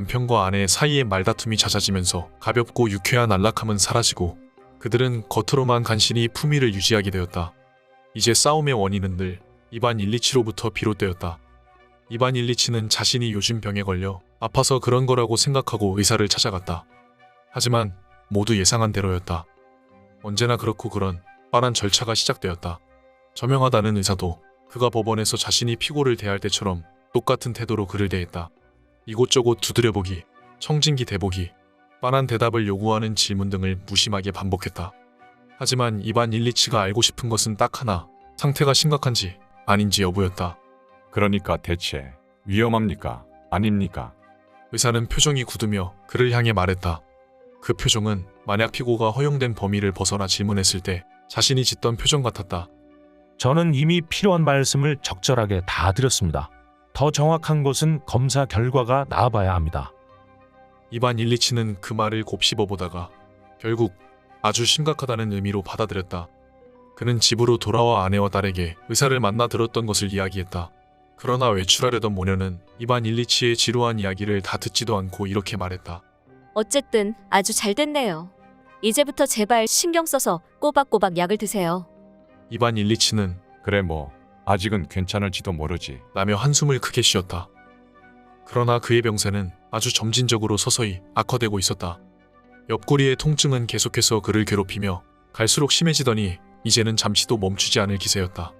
남편과 아내 사이의 말다툼이 잦아지면서 가볍고 유쾌한 안락함은 사라지고 그들은 겉으로만 간신히 품위를 유지하게 되었다. 이제 싸움의 원인은 늘 이반 일리치로부터 비롯되었다. 이반 일리치는 자신이 요즘 병에 걸려 아파서 그런 거라고 생각하고 의사를 찾아갔다. 하지만 모두 예상한 대로였다. 언제나 그렇고 그런 뻔한 절차가 시작되었다. 저명하다는 의사도 그가 법원에서 자신이 피고를 대할 때처럼 똑같은 태도로 그를 대했다. 이곳저곳 두드려보기, 청진기 대보기, 뻔한 대답을 요구하는 질문 등을 무심하게 반복했다. 하지만 이반 일리치가 알고 싶은 것은 딱 하나, 상태가 심각한지 아닌지 여부였다. 그러니까 대체 위험합니까? 아닙니까? 의사는 표정이 굳으며 그를 향해 말했다. 그 표정은 만약 피고가 허용된 범위를 벗어나 질문했을 때 자신이 짓던 표정 같았다. 저는 이미 필요한 말씀을 적절하게 다 드렸습니다. 더 정확한 것은 검사 결과가 나와봐야 합니다. 이반 일리치는 그 말을 곱씹어보다가 결국 아주 심각하다는 의미로 받아들였다. 그는 집으로 돌아와 아내와 딸에게 의사를 만나 들었던 것을 이야기했다. 그러나 외출하려던 모녀는 이반 일리치의 지루한 이야기를 다 듣지도 않고 이렇게 말했다. 어쨌든 아주 잘 됐네요. 이제부터 제발 신경 써서 꼬박꼬박 약을 드세요. 이반 일리치는 그래 뭐 아직은 괜찮을지도 모르지. 라며 한숨을 크게 쉬었다. 그러나 그의 병세는 아주 점진적으로 서서히 악화되고 있었다. 옆구리의 통증은 계속해서 그를 괴롭히며 갈수록 심해지더니 이제는 잠시도 멈추지 않을 기세였다.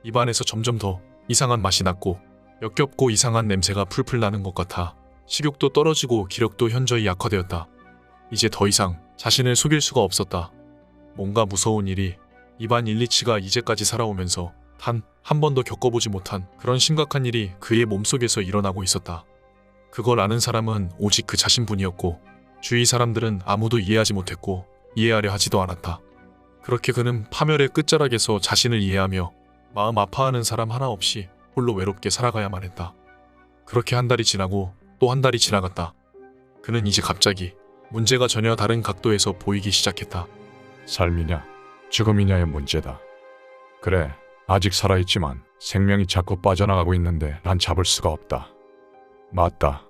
입안에서 점점 더 이상한 맛이 났고 역겹고 이상한 냄새가 풀풀 나는 것 같아 식욕도 떨어지고 기력도 현저히 약화되었다. 이제 더 이상 자신을 속일 수가 없었다. 뭔가 무서운 일이 이반 일리치가 이제까지 살아오면서 단 한 번도 겪어보지 못한 그런 심각한 일이 그의 몸속에서 일어나고 있었다. 그걸 아는 사람은 오직 그 자신뿐이었고 주위 사람들은 아무도 이해하지 못했고 이해하려 하지도 않았다. 그렇게 그는 파멸의 끝자락에서 자신을 이해하며 마음 아파하는 사람 하나 없이 홀로 외롭게 살아가야만 했다. 그렇게 한 달이 지나고 또 한 달이 지나갔다. 그는 이제 갑자기 문제가 전혀 다른 각도에서 보이기 시작했다. 삶이냐 죽음이냐의 문제다. 그래 아직 살아있지만 생명이 자꾸 빠져나가고 있는데 난 잡을 수가 없다. 맞다.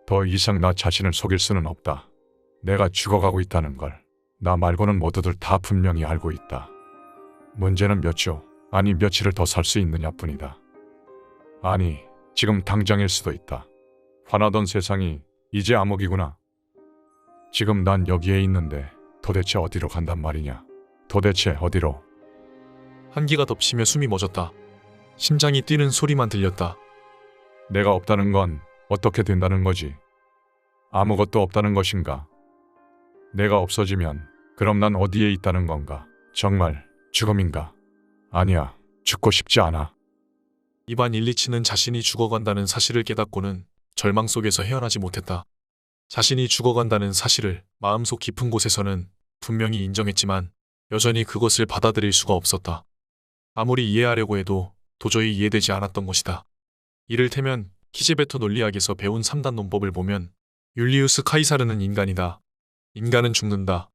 더 이상 나 자신을 속일 수는 없다. 내가 죽어가고 있다는 걸 나 말고는 모두들 다 분명히 알고 있다. 문제는 몇 주, 아니 며칠을 더 살 수 있느냐 뿐이다. 아니 지금 당장일 수도 있다. 화나던 세상이 이제 암흑이구나. 지금 난 여기에 있는데 도대체 어디로 간단 말이냐. 도대체 어디로. 한기가 덮치며 숨이 멎었다. 심장이 뛰는 소리만 들렸다. 내가 없다는 건 어떻게 된다는 거지? 아무것도 없다는 것인가? 내가 없어지면 그럼 난 어디에 있다는 건가? 정말 죽음인가? 아니야, 죽고 싶지 않아. 이반 일리치는 자신이 죽어간다는 사실을 깨닫고는 절망 속에서 헤어나지 못했다. 자신이 죽어간다는 사실을 마음속 깊은 곳에서는 분명히 인정했지만 여전히 그것을 받아들일 수가 없었다. 아무리 이해하려고 해도 도저히 이해되지 않았던 것이다. 이를테면 키제베토 논리학에서 배운 3단 논법을 보면 율리우스 카이사르는 인간이다. 인간은 죽는다.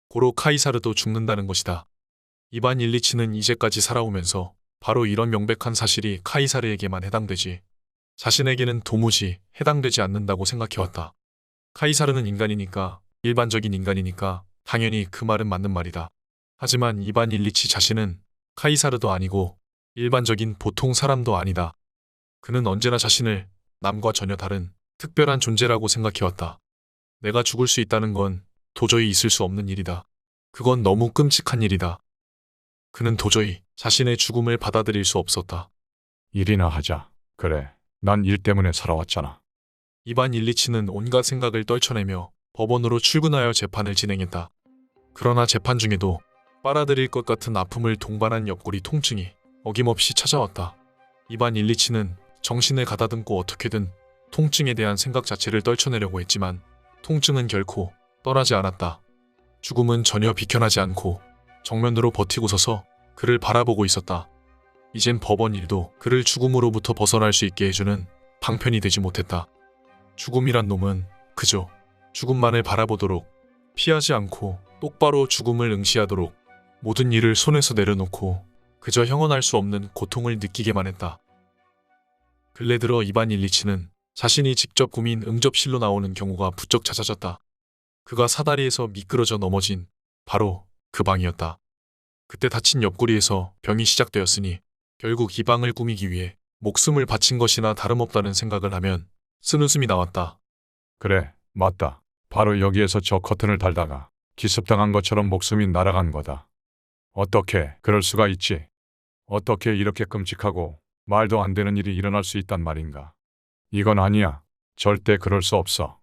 고로 카이사르도 죽는다는 것이다. 이반 일리치는 이제까지 살아오면서 바로 이런 명백한 사실이 카이사르에게만 해당되지 자신에게는 도무지 해당되지 않는다고 생각해왔다. 카이사르는 인간이니까, 일반적인 인간이니까 당연히 그 말은 맞는 말이다. 하지만 이반 일리치 자신은 카이사르도 아니고 일반적인 보통 사람도 아니다. 그는 언제나 자신을 남과 전혀 다른 특별한 존재라고 생각해왔다. 내가 죽을 수 있다는 건 도저히 있을 수 없는 일이다. 그건 너무 끔찍한 일이다. 그는 도저히 자신의 죽음을 받아들일 수 없었다. 일이나 하자. 그래, 난 일 때문에 살아왔잖아. 이반 일리치는 온갖 생각을 떨쳐내며 법원으로 출근하여 재판을 진행했다. 그러나 재판 중에도 빨아들일 것 같은 아픔을 동반한 옆구리 통증이 어김없이 찾아왔다. 이반 일리치는 정신을 가다듬고 어떻게든 통증에 대한 생각 자체를 떨쳐내려고 했지만 통증은 결코 떠나지 않았다. 죽음은 전혀 비켜나지 않고 정면으로 버티고 서서 그를 바라보고 있었다. 이젠 법원 일도 그를 죽음으로부터 벗어날 수 있게 해주는 방편이 되지 못했다. 죽음이란 놈은 그저 죽음만을 바라보도록 피하지 않고 똑바로 죽음을 응시하도록 모든 일을 손에서 내려놓고 그저 형언할 수 없는 고통을 느끼게만 했다. 근래 들어 이반 일리치는 자신이 직접 꾸민 응접실로 나오는 경우가 부쩍 잦아졌다. 그가 사다리에서 미끄러져 넘어진 바로 그 방이었다. 그때 다친 옆구리에서 병이 시작되었으니 결국 이 방을 꾸미기 위해 목숨을 바친 것이나 다름없다는 생각을 하면 쓴웃음이 나왔다. 그래, 맞다. 바로 여기에서 저 커튼을 달다가 기습당한 것처럼 목숨이 날아간 거다. 어떻게 그럴 수가 있지? 어떻게 이렇게 끔찍하고 말도 안 되는 일이 일어날 수 있단 말인가? 이건 아니야. 절대 그럴 수 없어.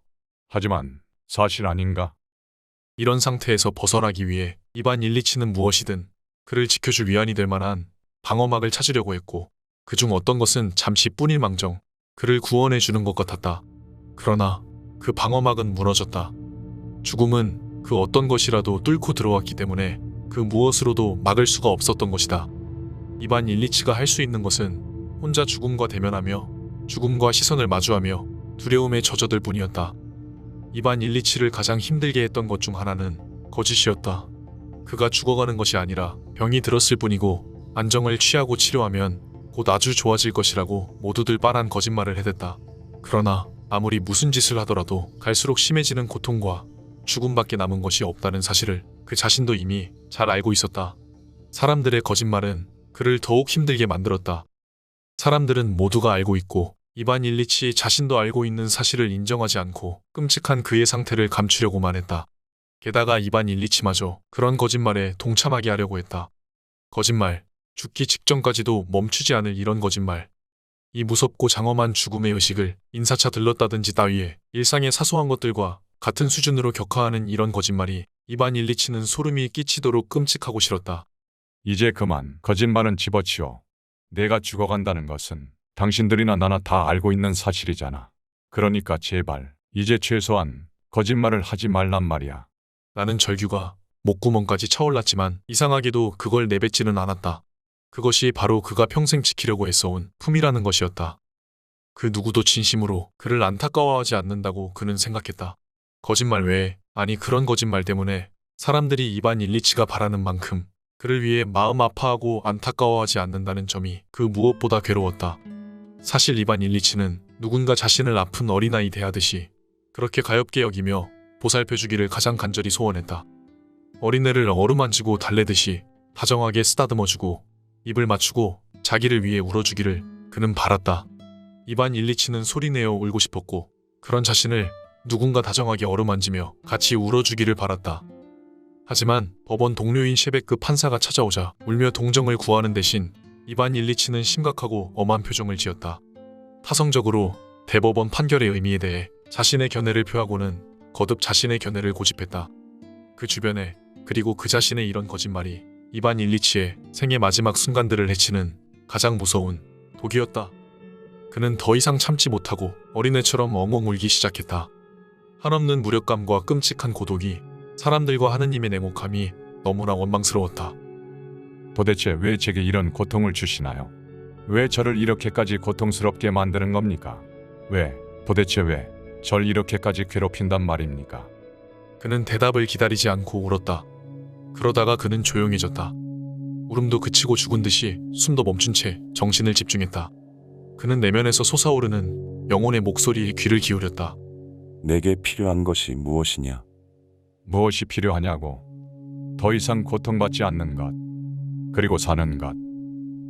하지만 사실 아닌가? 이런 상태에서 벗어나기 위해 이반 127는 무엇이든 그를 지켜줄 위안이 될 만한 방어막을 찾으려고 했고 그중 어떤 것은 잠시 뿐일망정 그를 구원해 주는 것 같았다. 그러나 그 방어막은 무너졌다. 죽음은 그 어떤 것이라도 뚫고 들어왔기 때문에 그 무엇으로도 막을 수가 없었던 것이다. 이반 127가 할 수 있는 것은 혼자 죽음과 대면하며 죽음과 시선을 마주하며 두려움에 젖어들 뿐이었다. 이반 127을 가장 힘들게 했던 것 중 하나는 거짓이었다. 그가 죽어가는 것이 아니라 병이 들었을 뿐이고 안정을 취하고 치료하면 곧 아주 좋아질 것이라고 모두들 빤한 거짓말을 해댔다. 그러나 아무리 무슨 짓을 하더라도 갈수록 심해지는 고통과 죽음밖에 남은 것이 없다는 사실을 그 자신도 이미 잘 알고 있었다. 사람들의 거짓말은 그를 더욱 힘들게 만들었다. 사람들은 모두가 알고 있고 이반 127 자신도 알고 있는 사실을 인정하지 않고 끔찍한 그의 상태를 감추려고만 했다. 게다가 이반 127마저 그런 거짓말에 동참하게 하려고 했다. 거짓말, 죽기 직전까지도 멈추지 않을 이런 거짓말. 이 무섭고 장엄한 죽음의 의식을 인사차 들렀다든지 따위에 일상의 사소한 것들과 같은 수준으로 격하하는 이런 거짓말이 이반 127는 소름이 끼치도록 끔찍하고 싫었다. 이제 그만 거짓말은 집어치워. 내가 죽어간다는 것은 당신들이나 나나 다 알고 있는 사실이잖아. 그러니까 제발 이제 최소한 거짓말을 하지 말란 말이야. 나는 절규가 목구멍까지 차올랐지만 이상하게도 그걸 내뱉지는 않았다. 그것이 바로 그가 평생 지키려고 애써온 품이라는 것이었다. 그 누구도 진심으로 그를 안타까워하지 않는다고 그는 생각했다. 거짓말 외에, 아니 그런 거짓말 때문에 사람들이 이반 127가 바라는 만큼 그를 위해 마음 아파하고 안타까워하지 않는다는 점이 그 무엇보다 괴로웠다. 사실 이반 127는 누군가 자신을 아픈 어린아이 대하듯이 그렇게 가엾게 여기며 보살펴주기를 가장 간절히 소원했다. 어린애를 어루만지고 달래듯이 다정하게 쓰다듬어주고 입을 맞추고 자기를 위해 울어주기를 그는 바랐다. 이반 127는 소리내어 울고 싶었고 그런 자신을 누군가 다정하게 어루만지며 같이 울어주기를 바랐다. 하지만 법원 동료인 셰베크 판사가 찾아오자 울며 동정을 구하는 대신 이반 127는 심각하고 엄한 표정을 지었다. 타성적으로 대법원 판결의 의미에 대해 자신의 견해를 표하고는 거듭 자신의 견해를 고집했다. 그 주변에 그리고 그 자신의 이런 거짓말이 이반 127의 생의 마지막 순간들을 해치는 가장 무서운 독이었다. 그는 더 이상 참지 못하고 어린애처럼 엉엉 울기 시작했다. 한없는 무력감과 끔찍한 고독이 사람들과 하느님의 냉혹함이 너무나 원망스러웠다. 도대체 왜 제게 이런 고통을 주시나요? 왜 저를 이렇게까지 고통스럽게 만드는 겁니까? 도대체 왜 절 이렇게까지 괴롭힌단 말입니까? 그는 대답을 기다리지 않고 울었다. 그러다가 그는 조용해졌다. 울음도 그치고 죽은 듯이 숨도 멈춘 채 정신을 집중했다. 그는 내면에서 솟아오르는 영혼의 목소리에 귀를 기울였다. 내게 필요한 것이 무엇이냐? 무엇이 필요하냐고. 더 이상 고통받지 않는 것. 그리고 사는 것.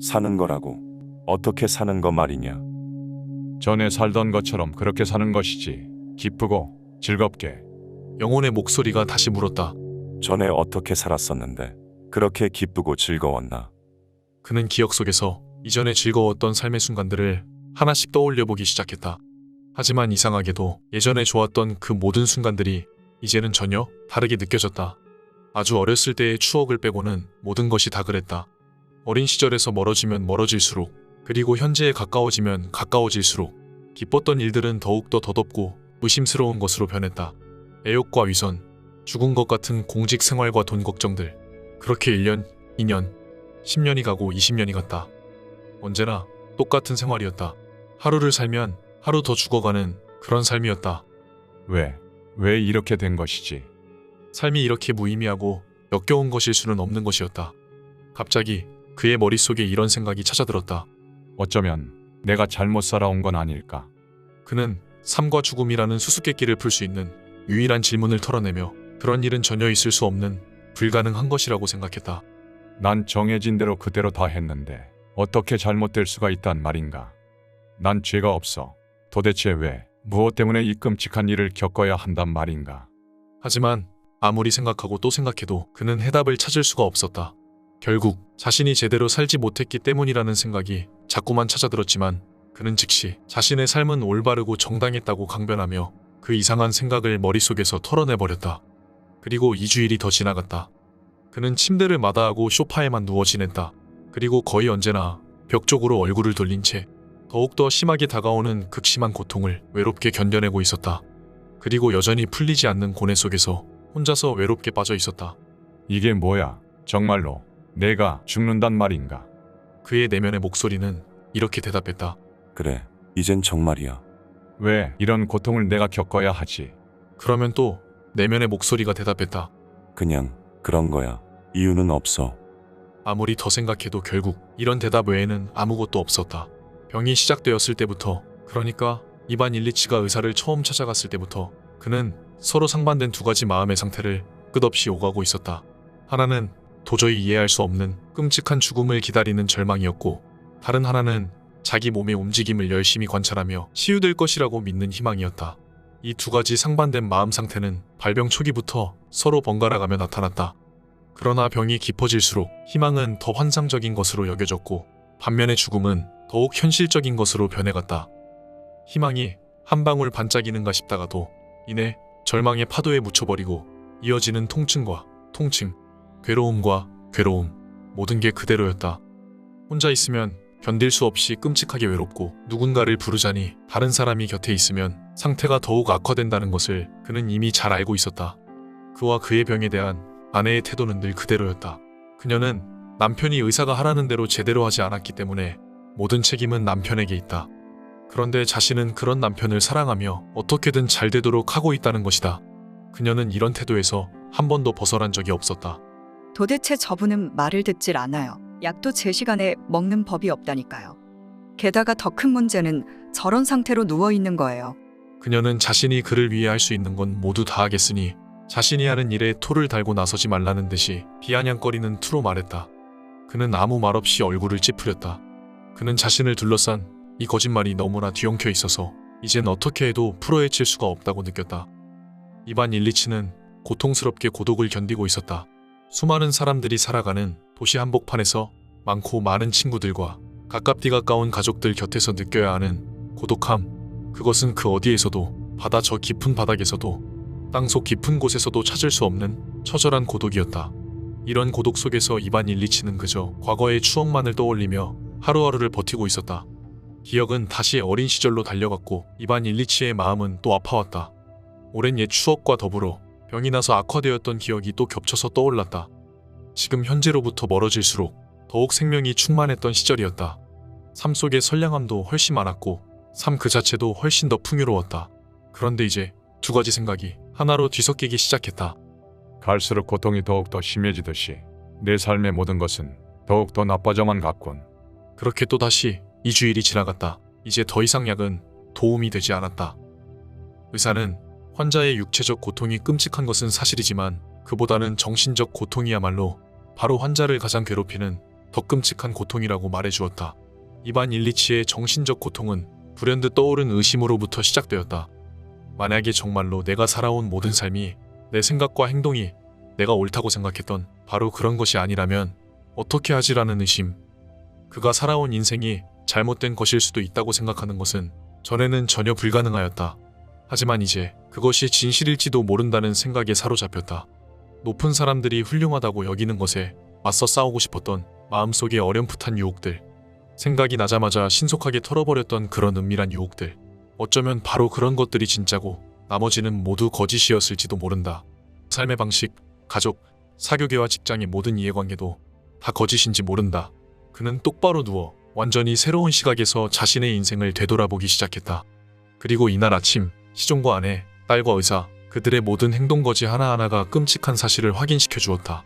사는 거라고. 어떻게 사는 거 말이냐? 전에 살던 것처럼 그렇게 사는 것이지. 기쁘고 즐겁게. 영혼의 목소리가 다시 물었다. 전에 어떻게 살았었는데 그렇게 기쁘고 즐거웠나? 그는 기억 속에서 이전에 즐거웠던 삶의 순간들을 하나씩 떠올려보기 시작했다. 하지만 이상하게도 예전에 좋았던 그 모든 순간들이 이제는 전혀 다르게 느껴졌다. 아주 어렸을 때의 추억을 빼고는 모든 것이 다 그랬다. 어린 시절에서 멀어지면 멀어질수록 그리고 현재에 가까워지면 가까워질수록 기뻤던 일들은 더욱더 더덥고 의심스러운 것으로 변했다. 애욕과 위선, 죽은 것 같은 공직 생활과 돈 걱정들. 그렇게 1년, 2년, 10년이 가고 20년이 갔다. 언제나 똑같은 생활이었다. 하루를 살면 하루 더 죽어가는 그런 삶이었다. 왜 이렇게 된 것이지? 삶이 이렇게 무의미하고 역겨운 것일 수는 없는 것이었다. 갑자기 그의 머릿속에 이런 생각이 찾아들었다. 어쩌면 내가 잘못 살아온 건 아닐까? 그는 삶과 죽음이라는 수수께끼를 풀 수 있는 유일한 질문을 털어내며 그런 일은 전혀 있을 수 없는 불가능한 것이라고 생각했다. 난 정해진 대로 그대로 다 했는데 어떻게 잘못될 수가 있단 말인가? 난 죄가 없어. 도대체 왜, 무엇 때문에 이 끔찍한 일을 겪어야 한단 말인가? 하지만 아무리 생각하고 또 생각해도 그는 해답을 찾을 수가 없었다. 결국 자신이 제대로 살지 못했기 때문이라는 생각이 자꾸만 찾아들었지만 그는 즉시 자신의 삶은 올바르고 정당했다고 강변하며 그 이상한 생각을 머릿속에서 털어내버렸다. 그리고 2주일이 더 지나갔다. 그는 침대를 마다하고 소파에만 누워 지냈다. 그리고 거의 언제나 벽 쪽으로 얼굴을 돌린 채 더욱더 심하게 다가오는 극심한 고통을 외롭게 견뎌내고 있었다. 그리고 여전히 풀리지 않는 고뇌 속에서 혼자서 외롭게 빠져 있었다. 이게 뭐야? 정말로 내가 죽는단 말인가? 그의 내면의 목소리는 이렇게 대답했다. 그래, 이젠 정말이야. 왜 이런 고통을 내가 겪어야 하지? 그러면 또 내면의 목소리가 대답했다. 그냥 그런 거야. 이유는 없어. 아무리 더 생각해도 결국 이런 대답 외에는 아무것도 없었다. 병이 시작되었을 때부터, 그러니까 이반 일리치가 의사를 처음 찾아갔을 때부터 그는 서로 상반된 두 가지 마음의 상태를 끝없이 오가고 있었다. 하나는 도저히 이해할 수 없는 끔찍한 죽음을 기다리는 절망이었고, 다른 하나는 자기 몸의 움직임을 열심히 관찰하며 치유될 것이라고 믿는 희망이었다. 이 두 가지 상반된 마음 상태는 발병 초기부터 서로 번갈아가며 나타났다. 그러나 병이 깊어질수록 희망은 더 환상적인 것으로 여겨졌고, 반면에 죽음은 더욱 현실적인 것으로 변해갔다. 희망이 한 방울 반짝이는가 싶다가도 이내 절망의 파도에 묻혀버리고 이어지는 통증과 통증, 괴로움과 괴로움, 모든 게 그대로였다. 혼자 있으면 견딜 수 없이 끔찍하게 외롭고, 누군가를 부르자니 다른 사람이 곁에 있으면 상태가 더욱 악화된다는 것을 그는 이미 잘 알고 있었다. 그와 그의 병에 대한 아내의 태도는 늘 그대로였다. 그녀는 남편이 의사가 하라는 대로 제대로 하지 않았기 때문에 모든 책임은 남편에게 있다. 그런데 자신은 그런 남편을 사랑하며 어떻게든 잘 되도록 하고 있다는 것이다. 그녀는 이런 태도에서 한 번도 벗어난 적이 없었다. 도대체 저분은 말을 듣질 않아요. 약도 제 시간에 먹는 법이 없다니까요. 게다가 더 큰 문제는 저런 상태로 누워있는 거예요. 그녀는 자신이 그를 위해 할 수 있는 건 모두 다 하겠으니 자신이 하는 일에 토를 달고 나서지 말라는 듯이 비아냥거리는 투로 말했다. 그는 아무 말 없이 얼굴을 찌푸렸다. 그는 자신을 둘러싼 이 거짓말이 너무나 뒤엉켜 있어서 이젠 어떻게 해도 풀어헤칠 수가 없다고 느꼈다. 이반 일리치는 고통스럽게 고독을 견디고 있었다. 수많은 사람들이 살아가는 도시 한복판에서 많고 많은 친구들과 가깝디 가까운 가족들 곁에서 느껴야 하는 고독함, 그것은 그 어디에서도, 바다 저 깊은 바닥에서도, 땅속 깊은 곳에서도 찾을 수 없는 처절한 고독이었다. 이런 고독 속에서 이반 일리치는 그저 과거의 추억만을 떠올리며 하루하루를 버티고 있었다. 기억은 다시 어린 시절로 달려갔고, 이반 일리치의 마음은 또 아파왔다. 오랜 옛 추억과 더불어 병이 나서 악화되었던 기억이 또 겹쳐서 떠올랐다. 지금 현재로부터 멀어질수록 더욱 생명이 충만했던 시절이었다. 삶 속의 선량함도 훨씬 많았고, 삶 그 자체도 훨씬 더 풍요로웠다. 그런데 이제 두 가지 생각이 하나로 뒤섞이기 시작했다. 갈수록 고통이 더욱더 심해지듯이 내 삶의 모든 것은 더욱더 나빠져만 갔군. 그렇게 또다시 2주일이 지나갔다. 이제 더 이상 약은 도움이 되지 않았다. 의사는 환자의 육체적 고통이 끔찍한 것은 사실이지만 그보다는 정신적 고통이야말로 바로 환자를 가장 괴롭히는 더 끔찍한 고통이라고 말해주었다. 이반 일리치의 정신적 고통은 불현듯 떠오른 의심으로부터 시작되었다. 만약에 정말로 내가 살아온 모든 삶이, 내 생각과 행동이 내가 옳다고 생각했던 바로 그런 것이 아니라면 어떻게 하지라는 의심. 그가 살아온 인생이 잘못된 것일 수도 있다고 생각하는 것은 전에는 전혀 불가능하였다. 하지만 이제 그것이 진실일지도 모른다는 생각에 사로잡혔다. 높은 사람들이 훌륭하다고 여기는 것에 맞서 싸우고 싶었던 마음속의 어렴풋한 유혹들, 생각이 나자마자 신속하게 털어버렸던 그런 은밀한 유혹들, 어쩌면 바로 그런 것들이 진짜고 나머지는 모두 거짓이었을지도 모른다. 삶의 방식, 가족, 사교계와 직장의 모든 이해관계도 다 거짓인지 모른다. 그는 똑바로 누워 완전히 새로운 시각에서 자신의 인생을 되돌아보기 시작했다. 그리고 이날 아침 시종과 아내, 딸과 의사, 그들의 모든 행동거지 하나하나가 끔찍한 사실을 확인시켜 주었다.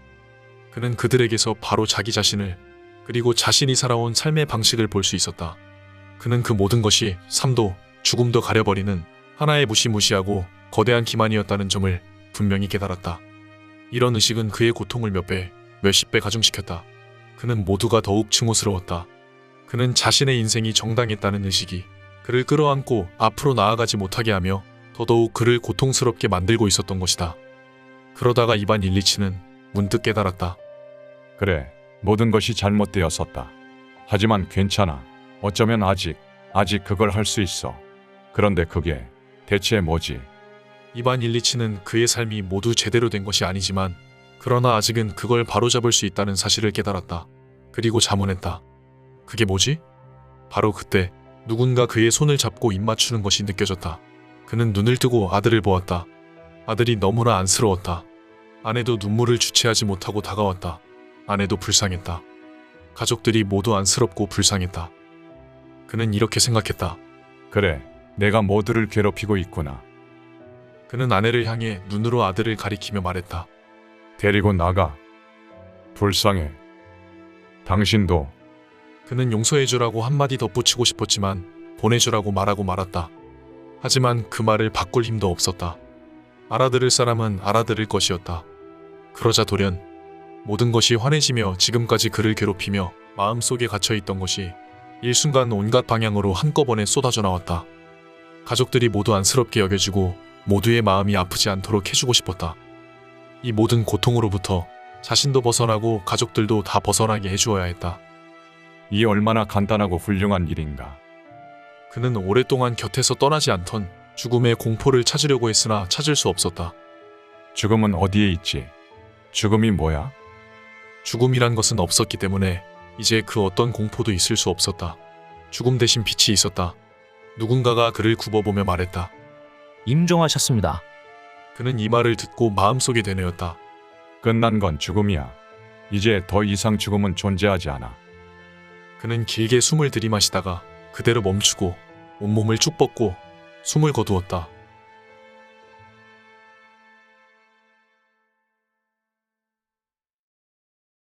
그는 그들에게서 바로 자기 자신을, 그리고 자신이 살아온 삶의 방식을 볼 수 있었다. 그는 그 모든 것이 삶도 죽음도 가려버리는 하나의 무시무시하고 거대한 기만이었다는 점을 분명히 깨달았다. 이런 의식은 그의 고통을 몇 배, 몇십 배 가중시켰다. 그는 모두가 더욱 증오스러웠다. 그는 자신의 인생이 정당했다는 의식이 그를 끌어안고 앞으로 나아가지 못하게 하며 더더욱 그를 고통스럽게 만들고 있었던 것이다. 그러다가 이반 일리치는 문득 깨달았다. 그래, 모든 것이 잘못되었었다. 하지만 괜찮아. 어쩌면 아직 그걸 할 수 있어. 그런데 그게 대체 뭐지? 이반 일리치는 그의 삶이 모두 제대로 된 것이 아니지만 그러나 아직은 그걸 바로잡을 수 있다는 사실을 깨달았다. 그리고 자문했다. 그게 뭐지? 바로 그때 누군가 그의 손을 잡고 입 맞추는 것이 느껴졌다. 그는 눈을 뜨고 아들을 보았다. 아들이 너무나 안쓰러웠다. 아내도 눈물을 주체하지 못하고 다가왔다. 아내도 불쌍했다. 가족들이 모두 안쓰럽고 불쌍했다. 그는 이렇게 생각했다. 그래, 내가 모두를 괴롭히고 있구나. 그는 아내를 향해 눈으로 아들을 가리키며 말했다. 데리고 나가. 불쌍해. 당신도. 그는 용서해주라고 한마디 덧붙이고 싶었지만 보내주라고 말하고 말았다. 하지만 그 말을 바꿀 힘도 없었다. 알아들을 사람은 알아들을 것이었다. 그러자 돌연 모든 것이 환해지며 지금까지 그를 괴롭히며 마음속에 갇혀있던 것이 일순간 온갖 방향으로 한꺼번에 쏟아져 나왔다. 가족들이 모두 안쓰럽게 여겨지고 모두의 마음이 아프지 않도록 해주고 싶었다. 이 모든 고통으로부터 자신도 벗어나고 가족들도 다 벗어나게 해주어야 했다. 이 얼마나 간단하고 훌륭한 일인가. 그는 오랫동안 곁에서 떠나지 않던 죽음의 공포를 찾으려고 했으나 찾을 수 없었다. 죽음은 어디에 있지? 죽음이 뭐야? 죽음이란 것은 없었기 때문에 이제 그 어떤 공포도 있을 수 없었다. 죽음 대신 빛이 있었다. 누군가가 그를 굽어보며 말했다. 임종하셨습니다. 그는 이 말을 듣고 마음속에 되뇌었다. 끝난 건 죽음이야. 이제 더 이상 죽음은 존재하지 않아. 그는 길게 숨을 들이마시다가 그대로 멈추고 온몸을 쭉 뻗고 숨을 거두었다.